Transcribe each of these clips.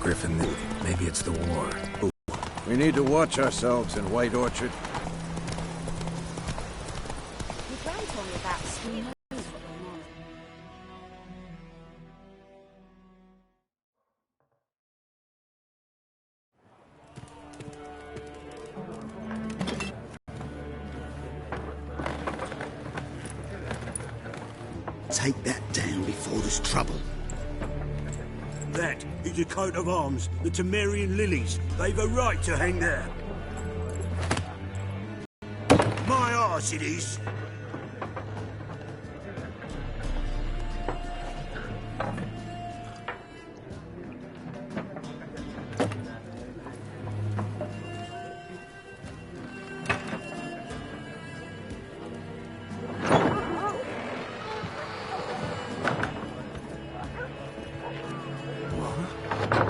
Griffin, maybe it's the war. We need to watch ourselves in White Orchard. Your gran told me about skiing. Take that down before there's trouble. That is a coat of arms, the Temerian lilies. They've a right to hang there. My arse it is.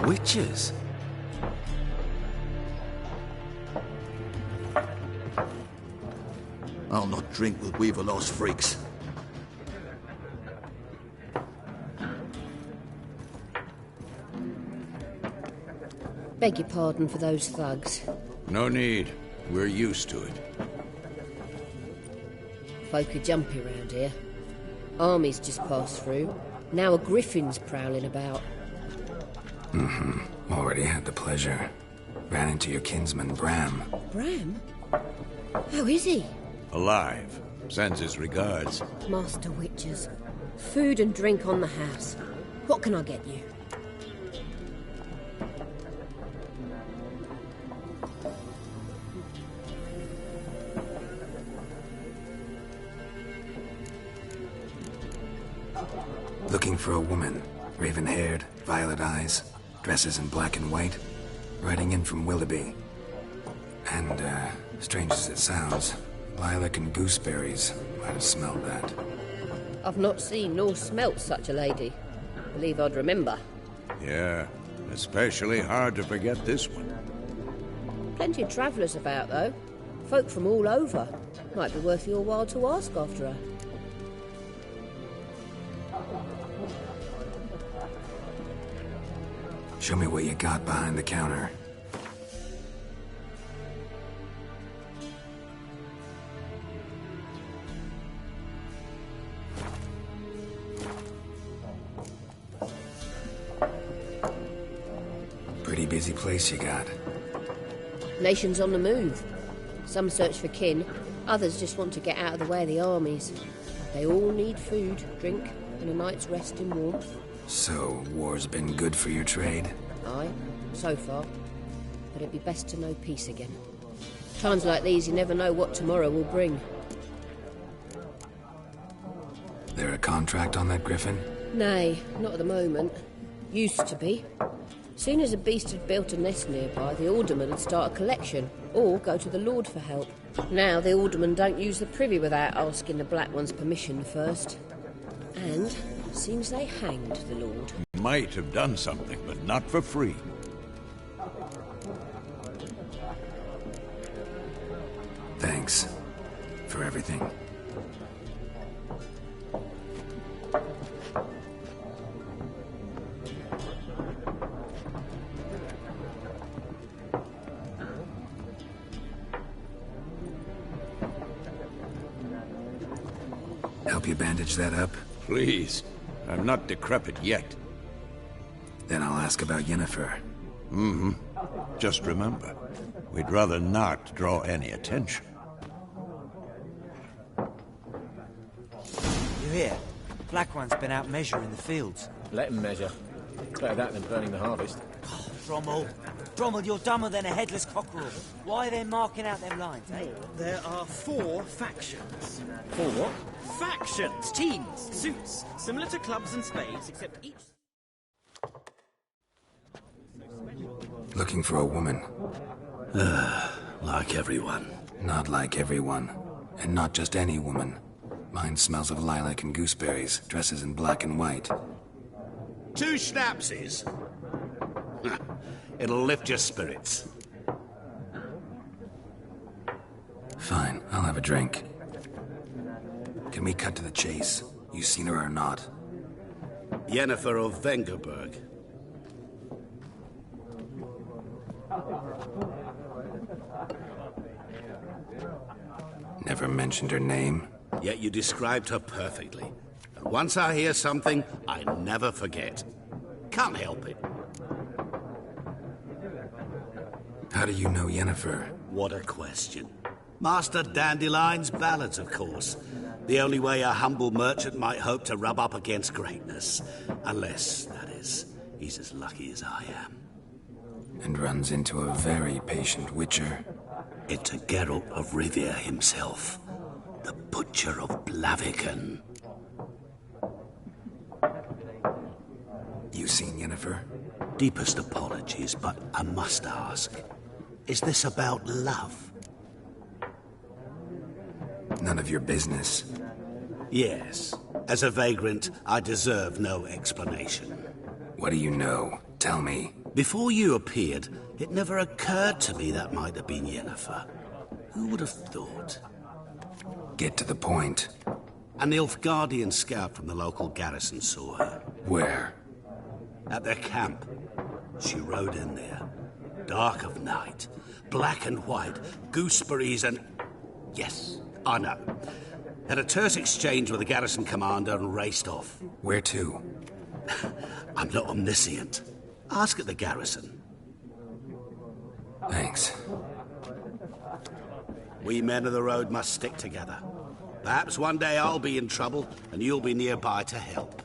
Witches? I'll not drink with Weaverlost freaks. Beg your pardon for those thugs. No need. We're used to it. Folk are jumpy round here. Armies just passed through. Now a griffin's prowling about. Already had the pleasure. Ran into your kinsman, Bram. Bram? How is he? Alive. Sends his regards. Master Witches. Food and drink on the house. What can I get you? Looking for a woman. Raven-haired, violet eyes, dresses in black and white. Riding in from Willoughby. And, strange as it sounds, lilac and gooseberries. Might have smelled that. I've not seen nor smelt such a lady. Believe I'd remember. Yeah, especially hard to forget this one. Plenty of travellers about, though. Folk from all over. Might be worth your while to ask after her. Show me what you got behind the counter. Pretty busy place you got. Nations on the move. Some search for kin, others just want to get out of the way of the armies. They all need food, drink, and a night's rest in warmth. So, war's been good for your trade? Aye, so far. But it'd be best to know peace again. Times like these, you never know what tomorrow will bring. There a contract on that griffin? Nay, not at the moment. Used to be. Soon as a beast had built a nest nearby, the alderman would start a collection, or go to the Lord for help. Now the aldermen don't use the privy without asking the Black One's permission first. And seems they hanged the Lord. Might have done something, but not for free. Thanks. For everything. Help you bandage that up? Please. I'm not decrepit yet. Then I'll ask about Yennefer. Just remember, we'd rather not draw any attention. You hear? Black One's been out measuring the fields. Let him measure. Better that than burning the harvest. Drommel. Drommel, you're dumber than a headless cockerel. Why are they marking out them lines, eh? There are 4 factions. 4 what? Factions! Teams! Suits! Similar to clubs and spades, except each... Looking for a woman. Like everyone. Not like everyone. And not just any woman. Mine smells of lilac and gooseberries, dresses in black and white. 2 schnapsies? It'll lift your spirits. Fine, I'll have a drink. Can we cut to the chase? You seen her or not? Yennefer of Vengerberg. Never mentioned her name. Yet you described her perfectly. And once I hear something, I never forget. Can't help it. How do you know Yennefer? What a question. Master Dandelion's ballads, of course. The only way a humble merchant might hope to rub up against greatness. Unless, that is, he's as lucky as I am. And runs into a very patient witcher. Into Geralt of Rivia himself. The Butcher of Blaviken. You seen Yennefer? Deepest apologies, but I must ask. Is this about love? None of your business. Yes. As a vagrant, I deserve no explanation. What do you know? Tell me. Before you appeared, it never occurred to me that might have been Yennefer. Who would have thought? Get to the point. A Nilfgaardian scout from the local garrison saw her. Where? At their camp. She rode in there. Dark of night. Black and white. Gooseberries and... Yes, I know. Had a terse exchange with the garrison commander and raced off. Where to? I'm not omniscient. Ask at the garrison. Thanks. We men of the road must stick together. Perhaps one day I'll be in trouble and you'll be nearby to help.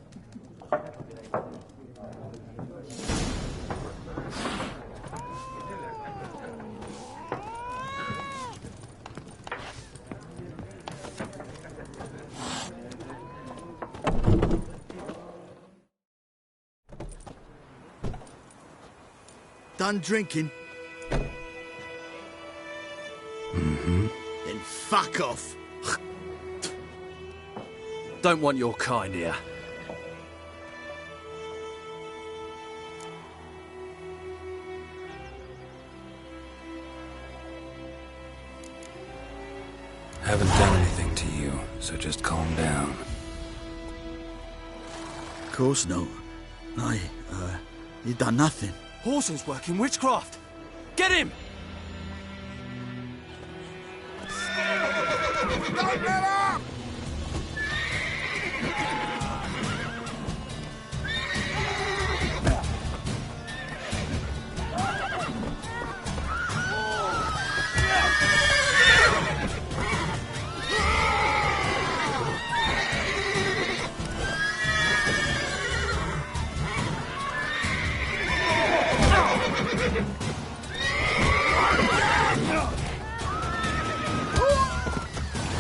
Done drinking? Mm-hmm. Then fuck off. Don't want your kind here. Haven't done anything to you, so just calm down. Of course not. You done nothing. Horson's working witchcraft. Get him! Don't let up!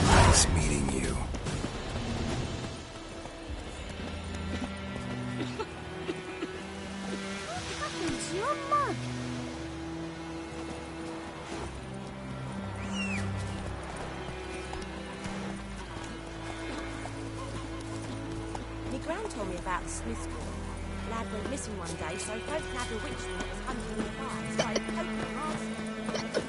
Nice meeting you. What happened to your mug? My gran told me about the Smith's Court. Lad went missing one day, so folk nabbed a witch that was hunting in the park, started poking the master.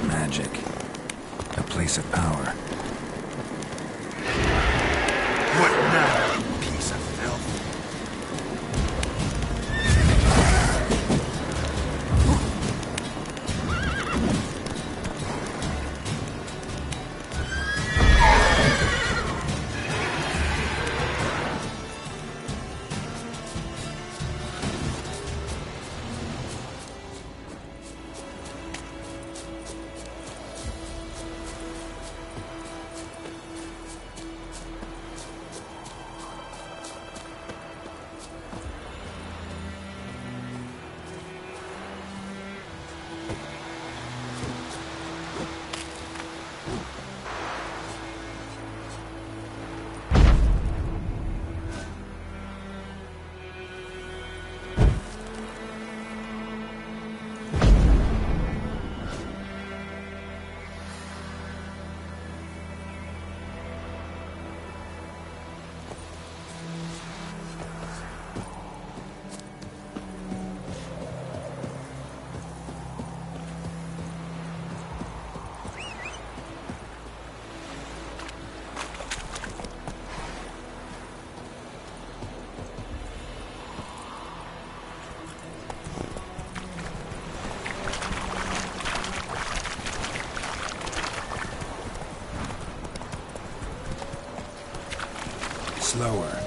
Magic. A place of power. What now, you piece of filth? Slower.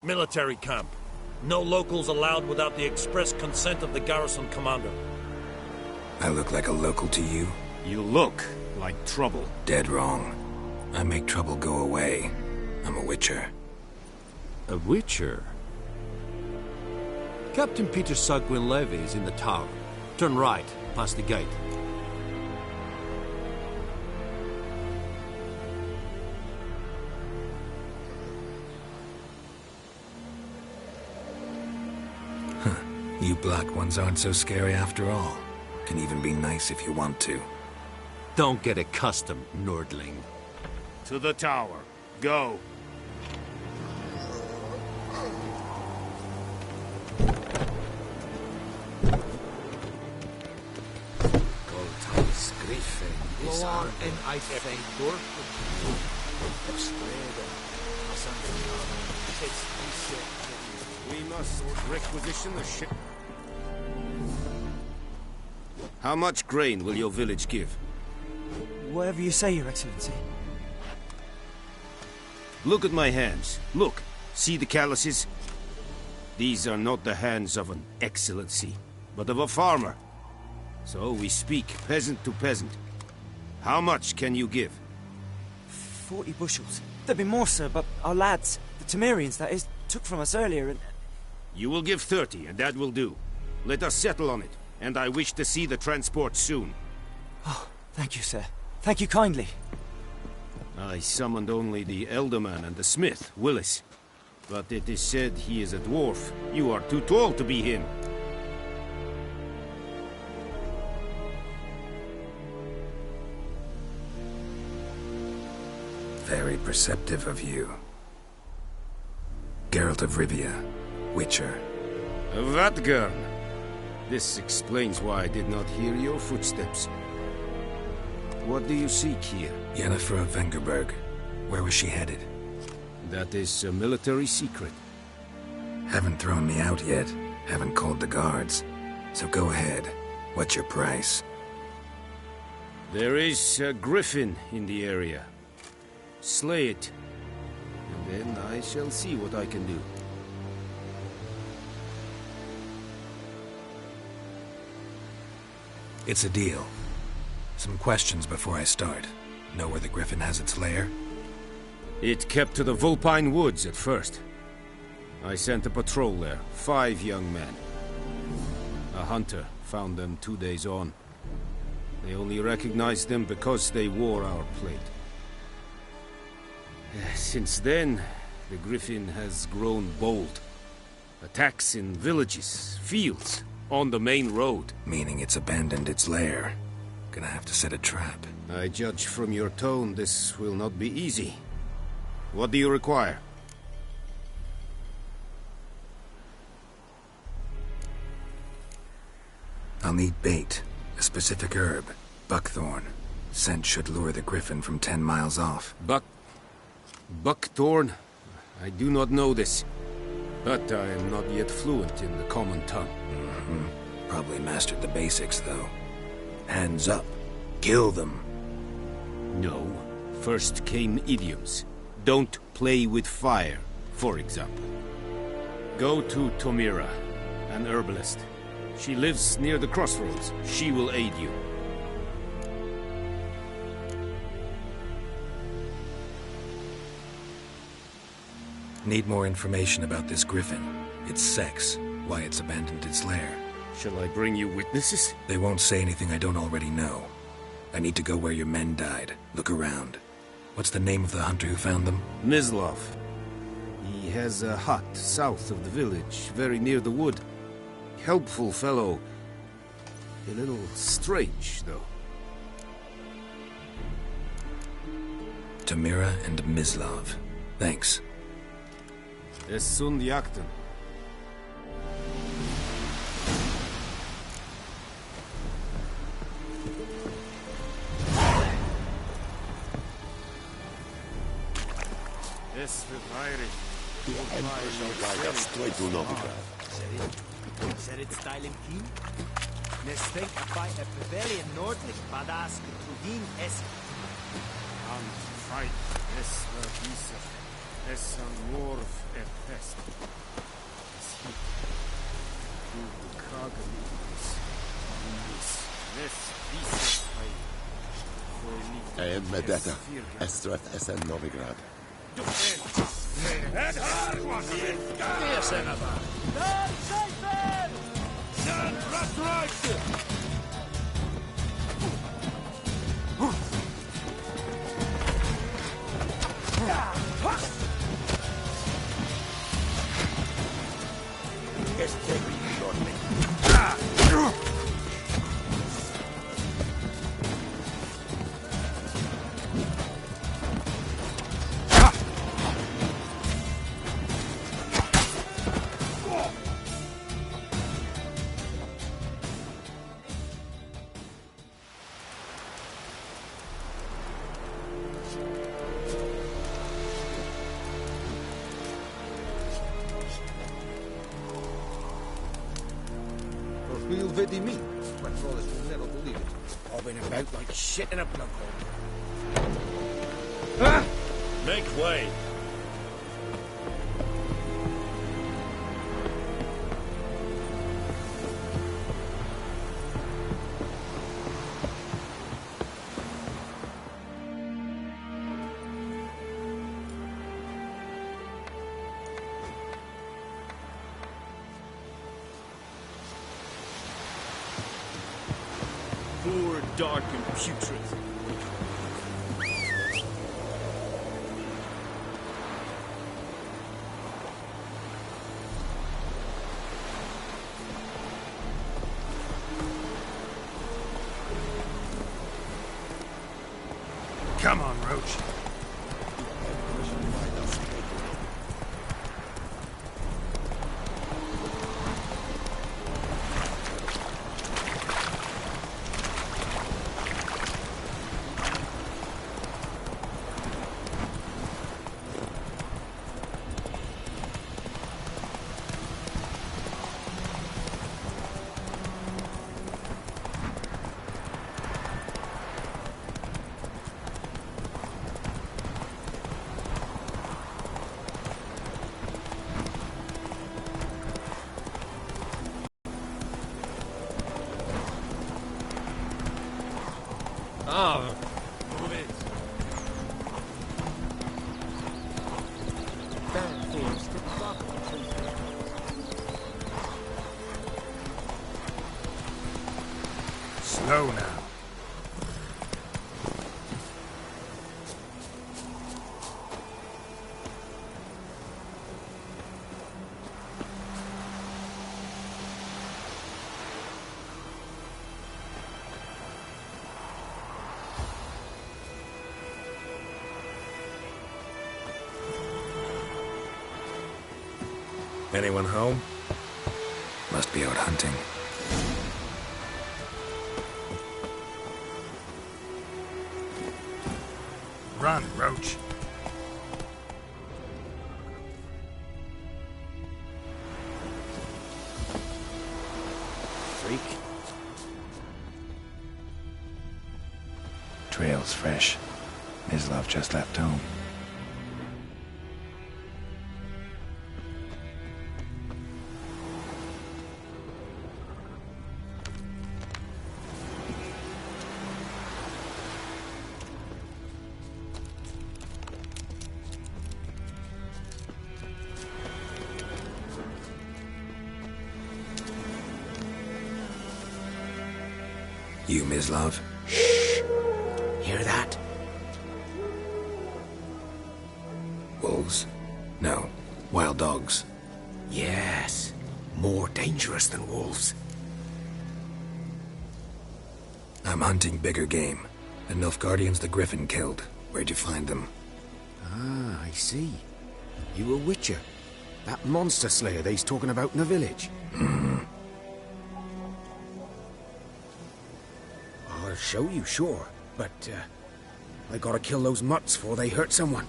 Military camp. No locals allowed without the express consent of the garrison commander. I look like a local to you? You look like trouble. Dead wrong. I make trouble go away. I'm a witcher. A witcher? Captain Peter Sagwin Levy is in the tower. Turn right, past the gate. You black ones aren't so scary after all. Can even be nice if you want to. Don't get accustomed, Nordling. To the tower. Go. We must requisition the ship. How much grain will your village give? Whatever you say, Your Excellency. Look at my hands. Look. See the calluses? These are not the hands of an excellency, but of a farmer. So we speak peasant to peasant. How much can you give? 40 bushels. There'd be more, sir, but our lads, the Temerians, that is, took from us earlier and... You will give 30, and that will do. Let us settle on it, and I wish to see the transport soon. Oh, thank you, sir. Thank you kindly. I summoned only the Elderman and the smith, Willis. But it is said he is a dwarf. You are too tall to be him. Very perceptive of you. Geralt of Rivia, Witcher. Vatgern! This explains why I did not hear your footsteps. What do you seek here? Yennefer of Vengerberg. Where was she headed? That is a military secret. Haven't thrown me out yet. Haven't called the guards. So go ahead. What's your price? There is a griffin in the area. Slay it. And then I shall see what I can do. It's a deal. Some questions before I start. Know where the Griffin has its lair? It kept to the Vulpine Woods at first. I sent a patrol there, 5 young men. A hunter found them 2 days on. They only recognized them because they wore our plate. Since then, the Griffin has grown bold. Attacks in villages, fields, on the main road. Meaning it's abandoned its lair. Gonna have to set a trap. I judge from your tone this will not be easy. What do you require? I'll need bait. A specific herb. Buckthorn. Scent should lure the Griffin from 10 miles off. Buckthorn? I do not know this. But I am not yet fluent in the common tongue. Probably mastered the basics, though. Hands up. Kill them. No. First came idioms. Don't play with fire, for example. Go to Tomira, an herbalist. She lives near the crossroads. She will aid you. Need more information about this Griffin. Its sex, why it's abandoned its lair. Shall I bring you witnesses? They won't say anything I don't already know. I need to go where your men died. Look around. What's the name of the hunter who found them? Mislov. He has a hut south of the village, very near the wood. Helpful fellow. A little strange, though. Tomira and Mislov. Thanks. Es sunt jagten. Es wird heilig. The Emperor shall guide us straight to Novigrad. Ser it style in key? Nes think by a pavilion nordlich badass Trudin es. And fight es vergieße. Es an Worf pest. Es hit. Du Kragelis. Nes diese I am Medetta. Estreth Essen Novigrad. Head hard, Joachim! Dear Senator! Dann Seifen! Dann Ratreite! Wheel vedi me. Patrollers will never believe it. Bobbing about like shit in a plug hole. Make way! Poor, dark, and putrid. Come on, Roach. Ah, move it. Slow now. Anyone home? Must be out hunting. Run, Roach. Freak. Trail's fresh. Mislav just left home. You, Mislav? Shh! Hear that? Wolves? No. Wild dogs. Yes. More dangerous than wolves. I'm hunting bigger game. The Nilfgaardians the Griffin killed. Where'd you find them? Ah, I see. You a witcher. That monster slayer they's talking about in the village. I'll show you, sure. But, I gotta kill those mutts before they hurt someone.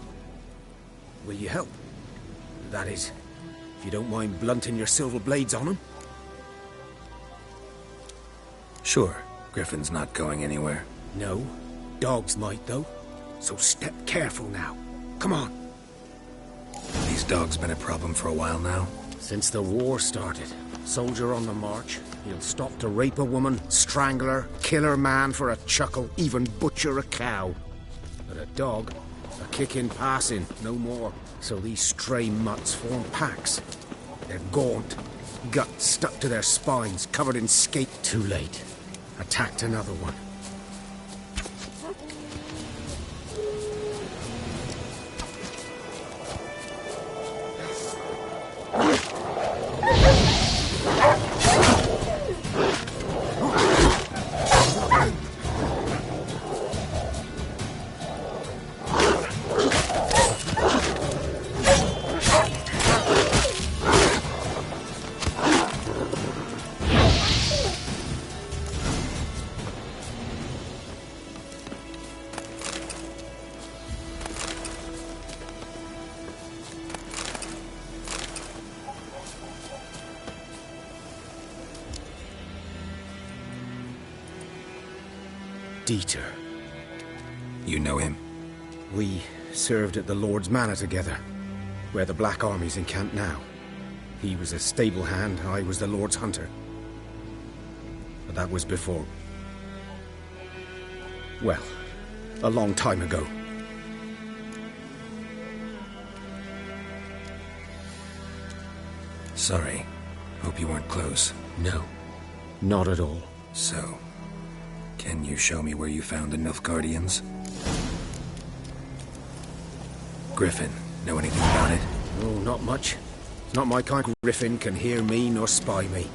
Will you help? That is, if you don't mind blunting your silver blades on them. Sure. Griffin's not going anywhere. No. Dogs might, though. So step careful now. Come on. These dogs been a problem for a while now? Since the war started. Soldier on the march. He'll stop to rape a woman, strangle her, kill her man for a chuckle, even butcher a cow. But a dog, a kick in passing, no more. So these stray mutts form packs. They're gaunt, guts stuck to their spines, covered in scate. Too late. Attacked another one. Dieter. You know him? We served at the Lord's Manor together, where the Black Army's encamped now. He was a stable hand, I was the Lord's hunter. But that was before... well, a long time ago. Sorry. Hope you weren't close. No, not at all. So, can you show me where you found the Nilfgaardians? Griffin, know anything about it? No, not much. Not my kind. Griffin can hear me nor spy me.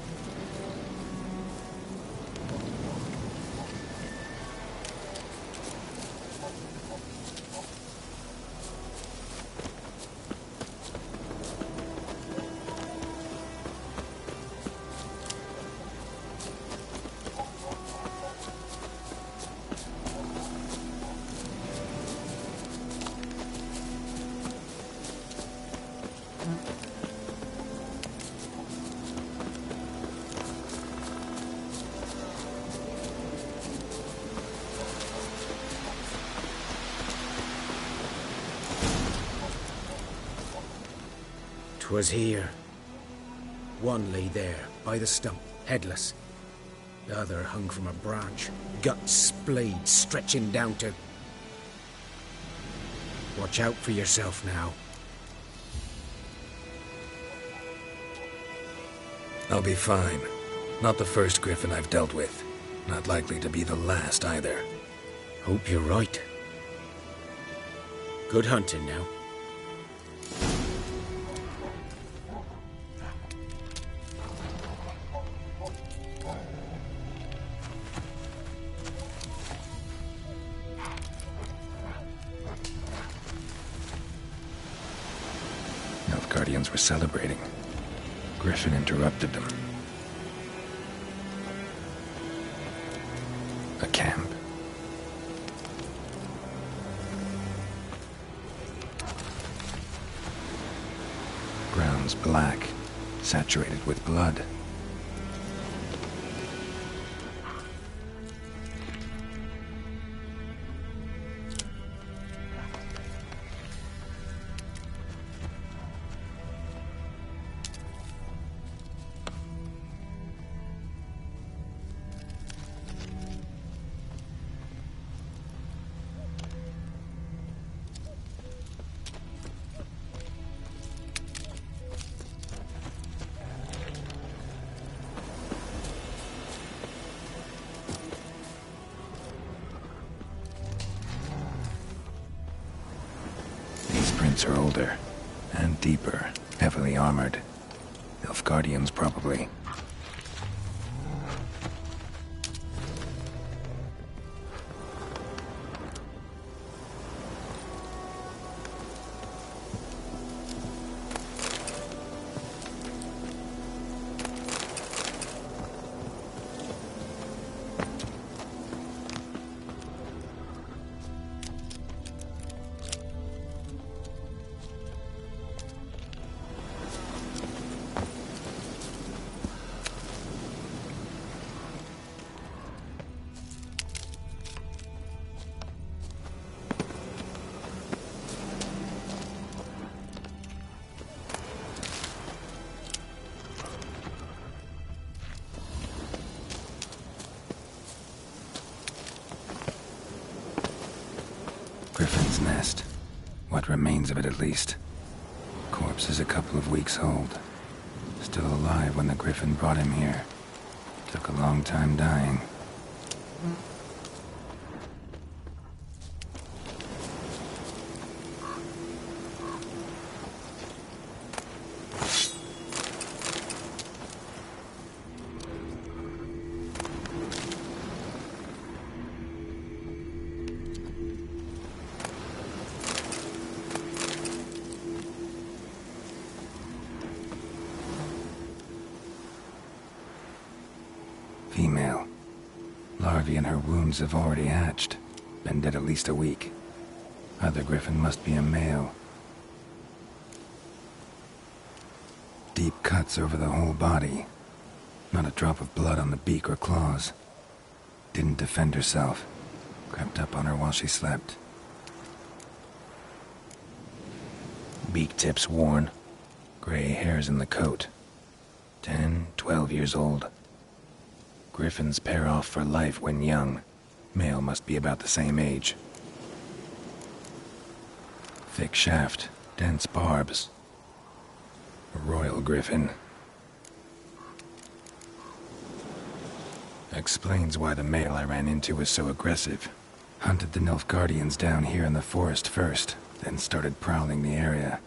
Was here. One lay there, by the stump, headless. The other hung from a branch, guts splayed, stretching down to... Watch out for yourself now. I'll be fine. Not the first griffin I've dealt with. Not likely to be the last either. Hope you're right. Good hunting now. Nilfgaardians were celebrating. Griffin interrupted them. A camp. Ground's black, saturated with blood. Are older and deeper, heavily armored. Nilfgaardians, probably. Griffin's nest. What remains of it, at least. Corpse is a couple of weeks old. Still alive when the Griffin brought him here. Took a long time dying. Female. Larvae in her wounds have already hatched. Been dead at least a week. Other griffin must be a male. Deep cuts over the whole body. Not a drop of blood on the beak or claws. Didn't defend herself. Crept up on her while she slept. Beak tips worn. Gray hairs in the coat. 10, 12 years old. Griffins pair off for life when young. Male must be about the same age. Thick shaft, dense barbs. A royal griffin. Explains why the male I ran into was so aggressive. Hunted the Nilfgaardians down here in the forest first, then started prowling the area.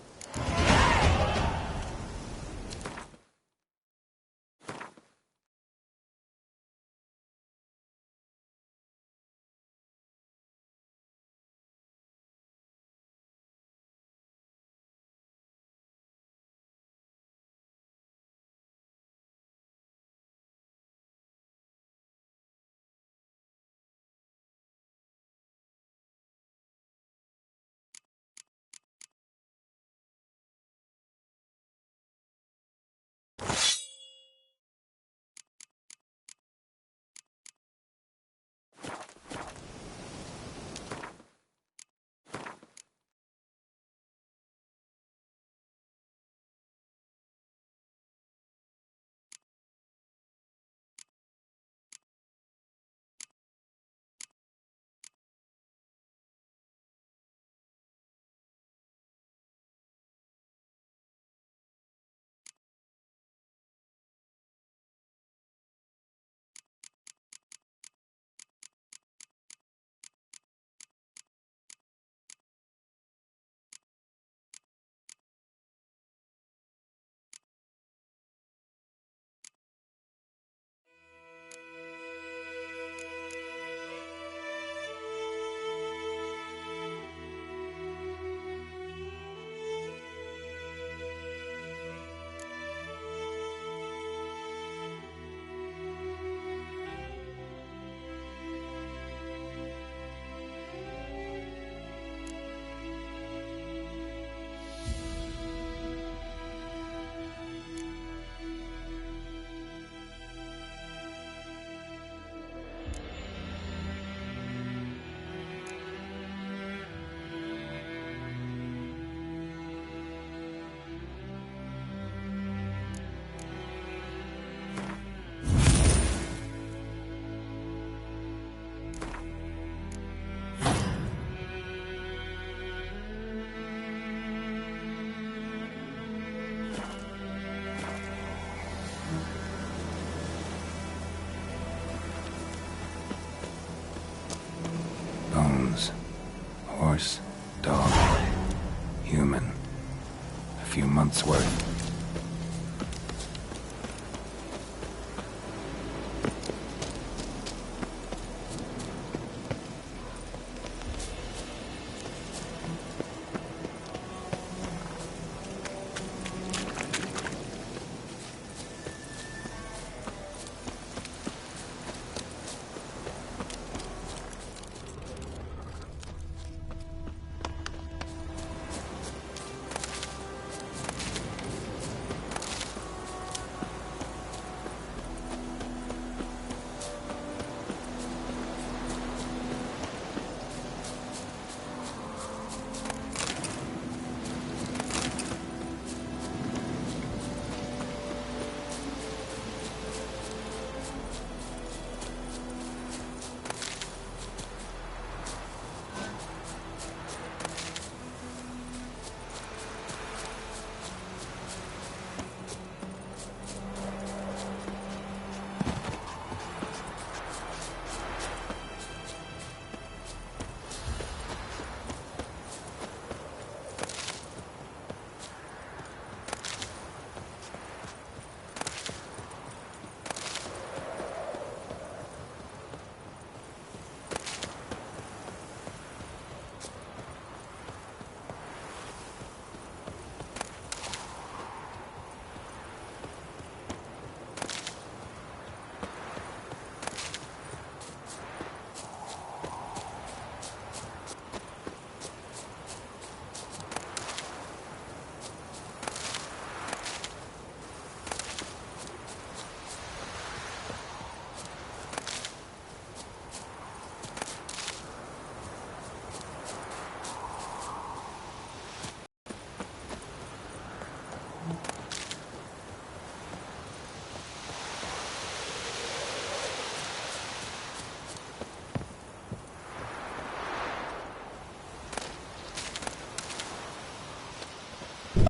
Horse, dog, human. A few months' worth.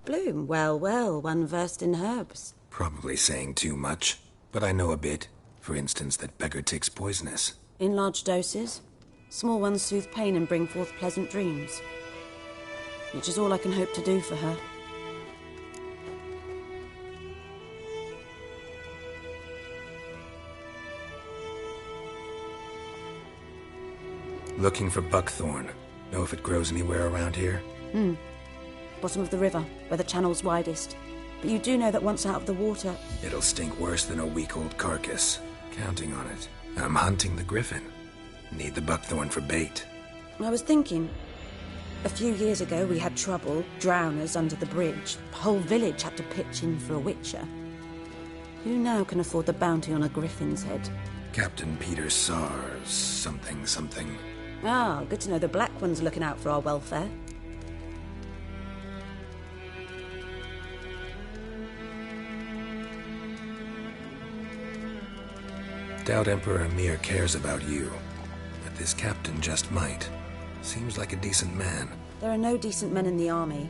Bloom, well, well, one versed in herbs. Probably saying too much, but I know a bit. For instance, that beggar tick's poisonous. In large doses. Small ones soothe pain and bring forth pleasant dreams. Which is all I can hope to do for her. Looking for buckthorn. Know if it grows anywhere around here? Bottom of the river, where the channel's widest. But you do know that once out of the water... It'll stink worse than a week-old carcass. Counting on it. I'm hunting the griffin. Need the buckthorn for bait. I was thinking... A few years ago we had trouble, drowners under the bridge. The whole village had to pitch in for a witcher. Who now can afford the bounty on a griffin's head? Captain Peter Sars, something. Ah, good to know the Black One's looking out for our welfare. Doubt Emperor Emir cares about you, but this captain just might. Seems like a decent man. There are no decent men in the army.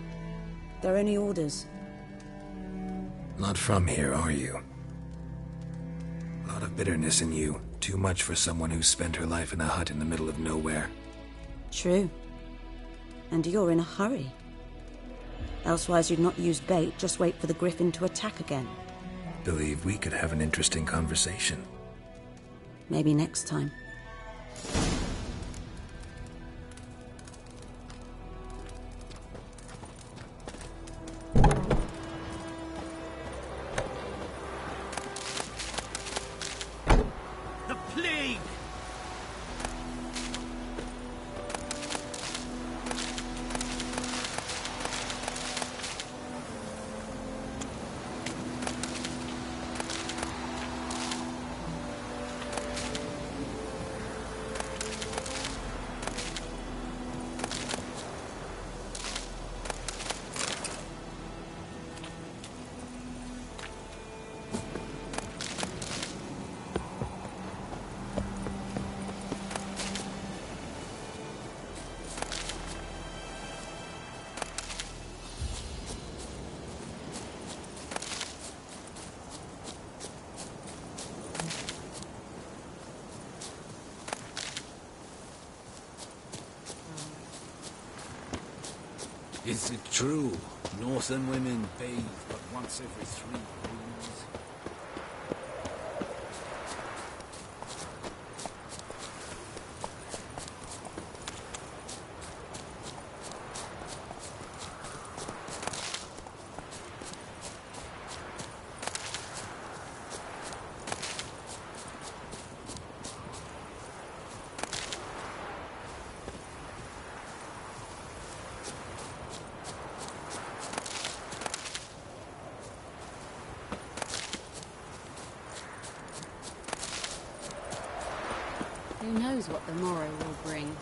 They're only orders. Not from here, are you? A lot of bitterness in you. Too much for someone who spent her life in a hut in the middle of nowhere. True. And you're in a hurry. Elsewise you'd not use bait, just wait for the griffin to attack again. Believe we could have an interesting conversation. Maybe next time. The plague! Is it true? Northern women bathe but once every 3 moons? Who knows what the morrow will bring?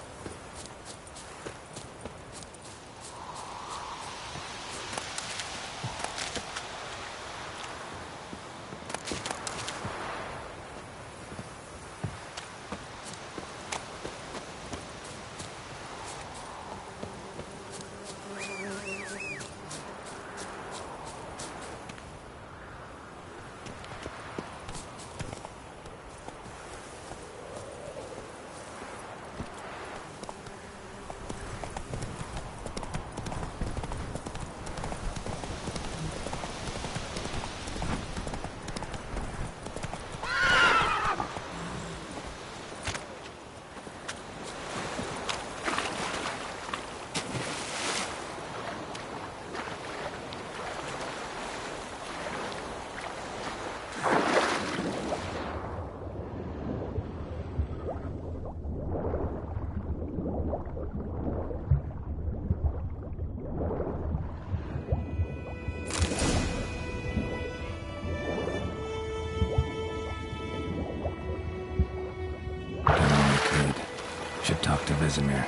Should talk to Vesemir.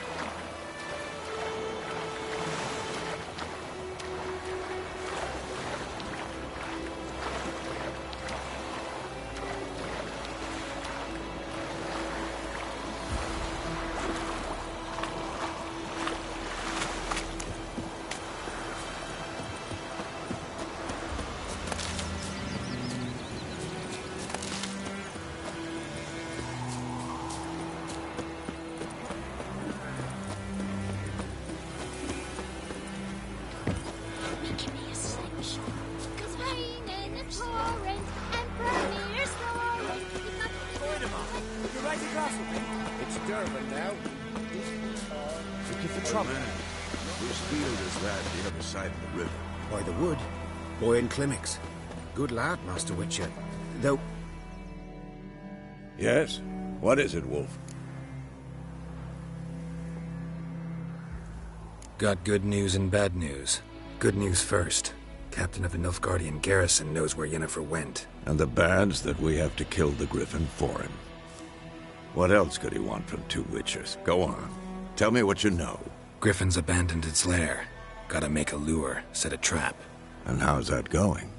It's Durban now. Looking for trouble. Whose field is that the other side of the river? By the wood. Boyan Klimmix. Good lad, Master Witcher. Though... Yes? What is it, Wolf? Got good news and bad news. Good news first. Captain of the Nilfgaardian garrison knows where Yennefer went. And the bad's that we have to kill the Griffin for him. What else could he want from 2 Witchers? Go on. Tell me what you know. Griffin's abandoned its lair. Gotta make a lure, set a trap. And how's that going?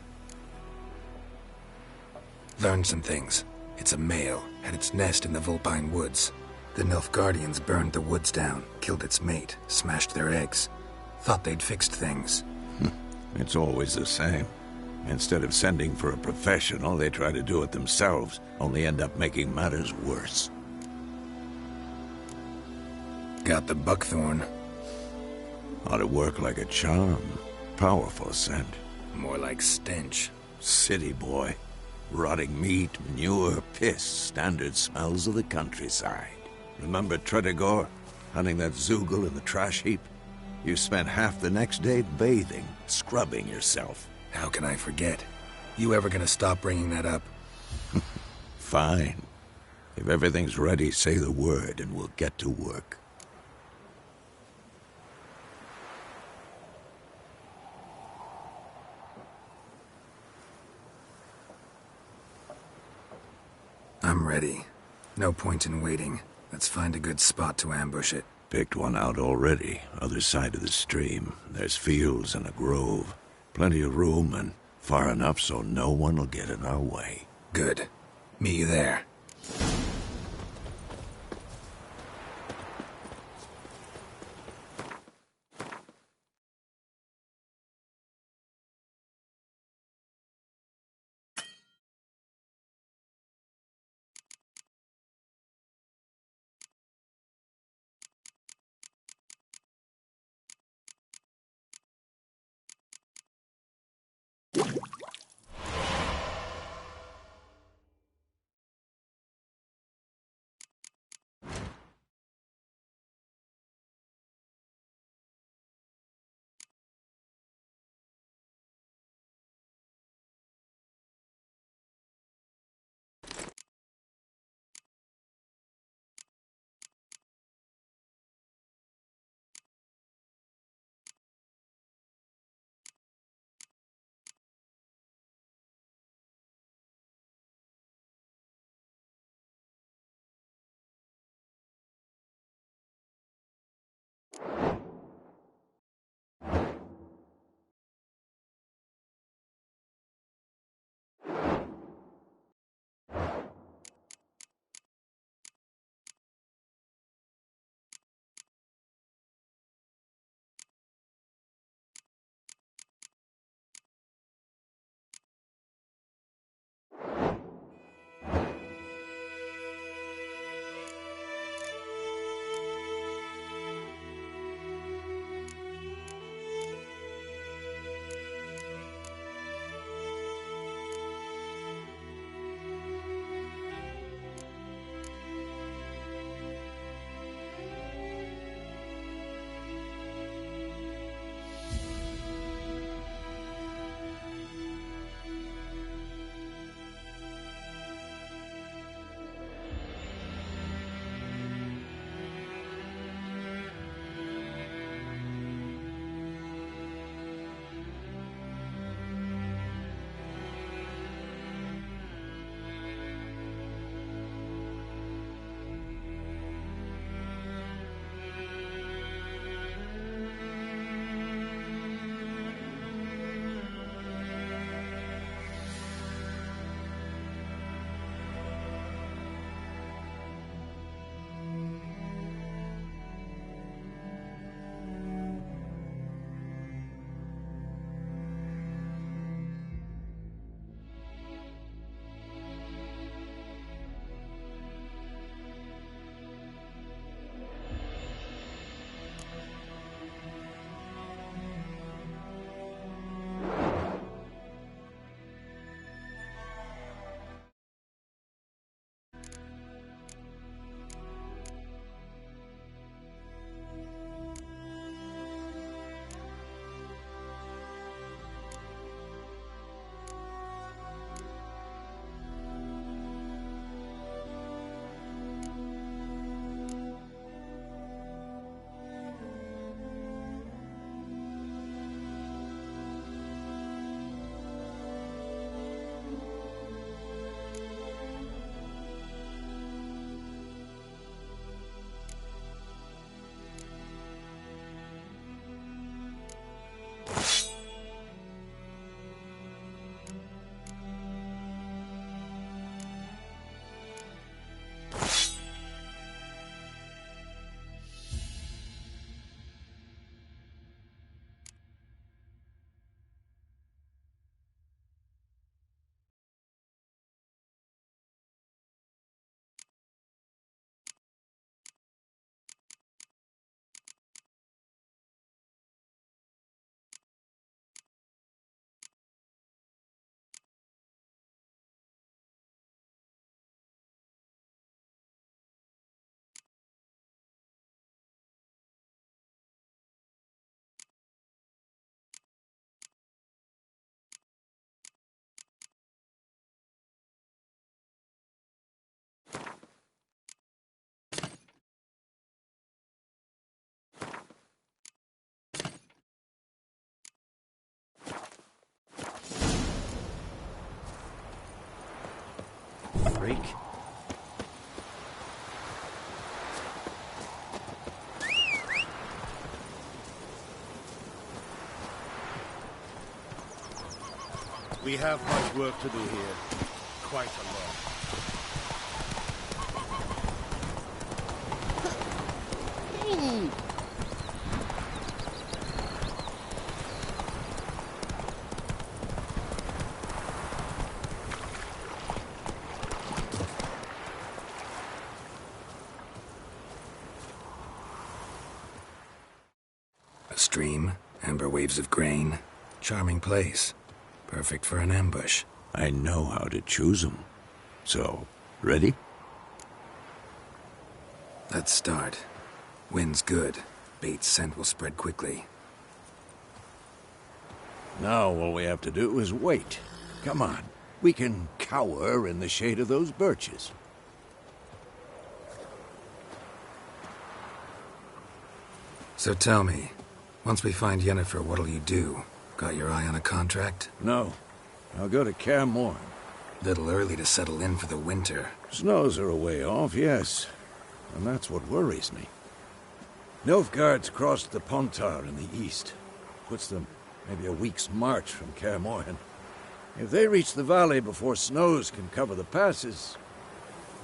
Learned some things. It's a male, had its nest in the Vulpine Woods. The Nilfgaardians burned the woods down, killed its mate, smashed their eggs. Thought they'd fixed things. It's always the same. Instead of sending for a professional, they try to do it themselves, only end up making matters worse. Got the buckthorn. Ought to work like a charm. Powerful scent. More like stench. City boy. Rotting meat, manure, piss, standard smells of the countryside. Remember Tretogor? Hunting that Zoogle in the trash heap? You spent half the next day bathing, scrubbing yourself. How can I forget? You ever gonna stop bringing that up? Fine. If everything's ready, say the word and we'll get to work. I'm ready. No point in waiting. Let's find a good spot to ambush it. Picked one out already. Other side of the stream. There's fields and a grove. Plenty of room and far enough so no one will get in our way. Good. Meet you there. freak. We have much work to do here. Quite a lot. A stream, amber waves of grain. Charming place. Perfect for an ambush. I know how to choose them. So, ready? Let's start. Wind's good. Bait's scent will spread quickly. Now all we have to do is wait. Come on. We can cower in the shade of those birches. So tell me, once we find Yennefer, what'll you do? Got your eye on a contract? No. I'll go to Kaer Morhen. Little early to settle in for the winter. Snows are a way off, yes. And that's what worries me. Nilfgaard's crossed the Pontar in the east. Puts them maybe a week's march from Kaer Morhen. If they reach the valley before snows can cover the passes,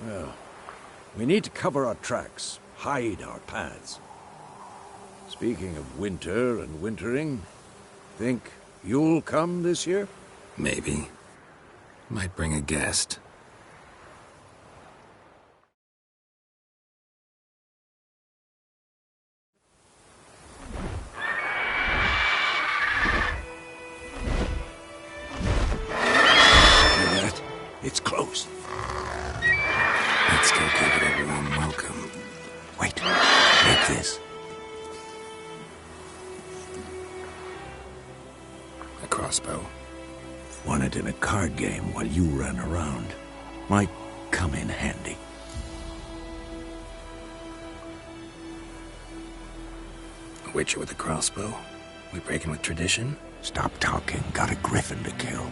well, we need to cover our tracks, hide our paths. Speaking of winter and wintering, think you'll come this year? Maybe. Might bring a guest. It's close. Let's go give it a warm welcome. Wait. Take this. A crossbow. Won it in a card game while you ran around. Might come in handy. A witcher with a crossbow? We breaking with tradition? Stop talking. Got a griffin to kill.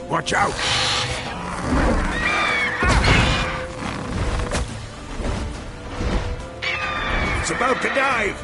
Watch out! It's about to dive!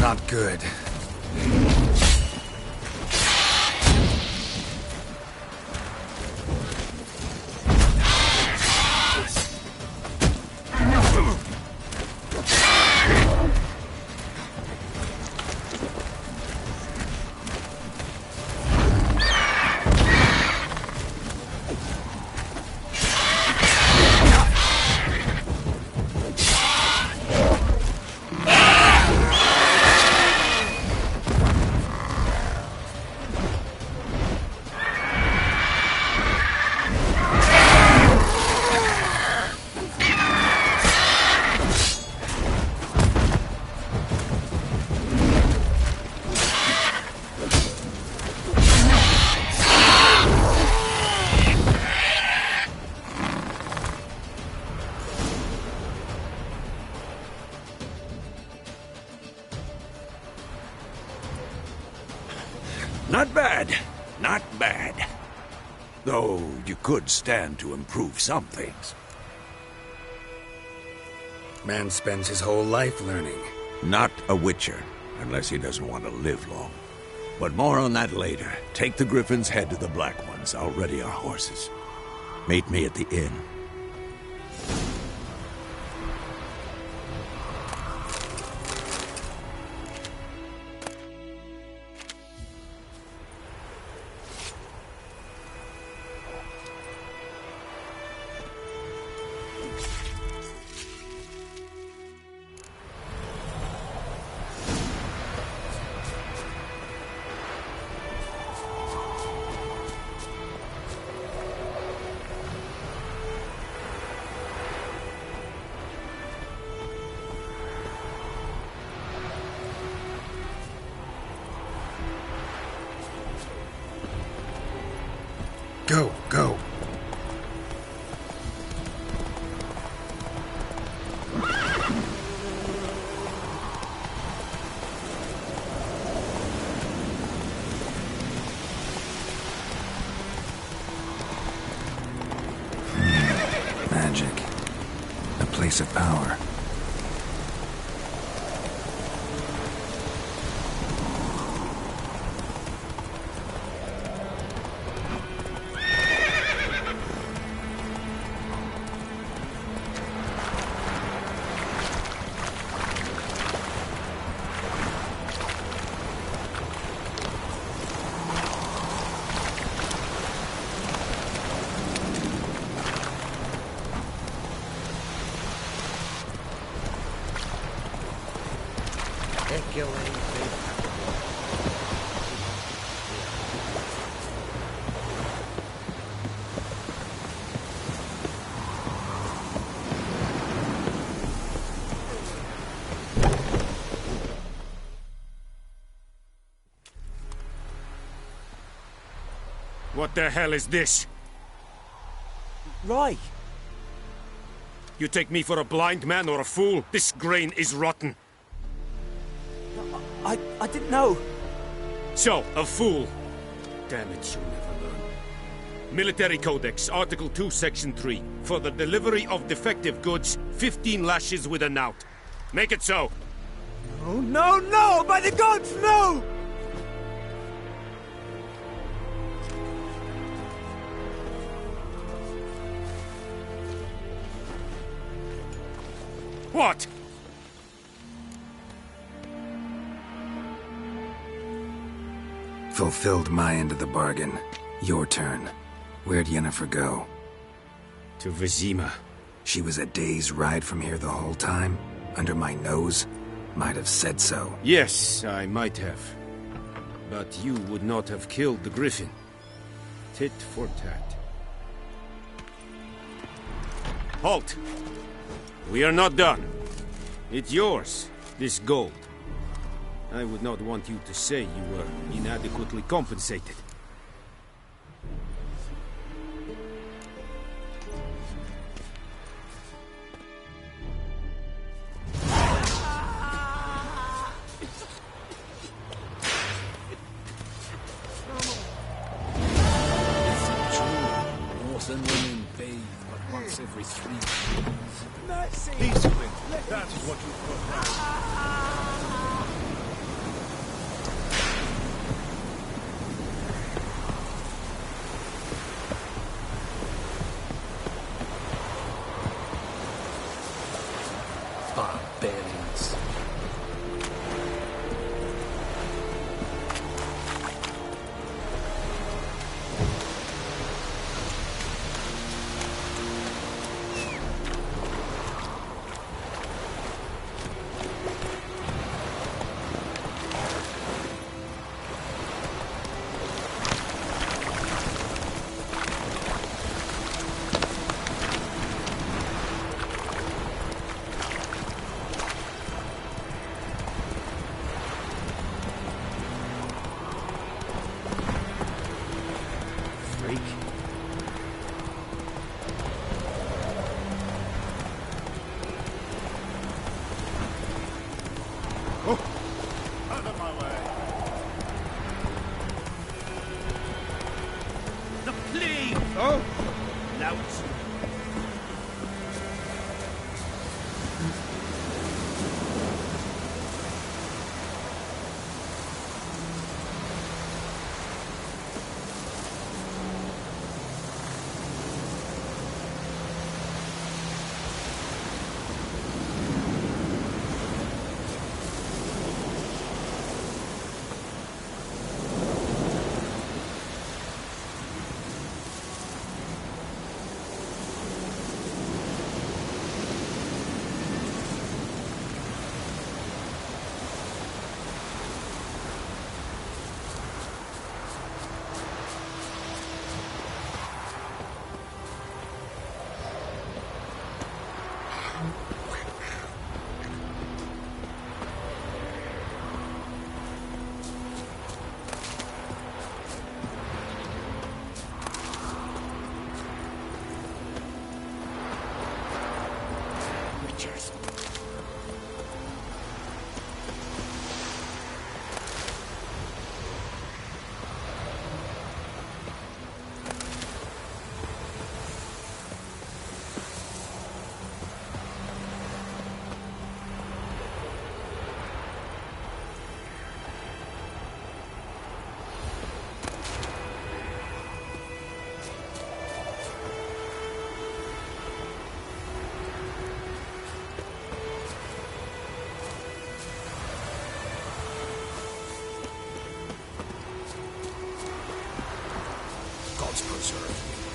Not good. Not bad. Not bad. Though you could stand to improve some things. Man spends his whole life learning. Not a Witcher, unless he doesn't want to live long. But more on that later. Take the Griffin's head to the Black Ones. I'll ready our horses. Meet me at the inn. Go, go. Magic. A place of power. What the hell is this? Rye! You take me for a blind man or a fool? This grain is rotten. I didn't know. So, a fool. Damn it, you'll never learn. Military Codex, Article 2, Section 3. For the delivery of defective goods, 15 lashes with a knout. Make it so. No, no, no! By the gods, no! What? Fulfilled my end of the bargain. Your turn. Where'd Yennefer go? To Vizima. She was a day's ride from here the whole time? Under my nose? Might have said so. Yes, I might have. But you would not have killed the Griffin. Tit for tat. Halt! We are not done. It's yours, this gold. I would not want you to say you were inadequately compensated. North and women bathe but once every 3 years. Peaceably. That's what you put. Barbarians. Oh? Louts. Gods preserve me.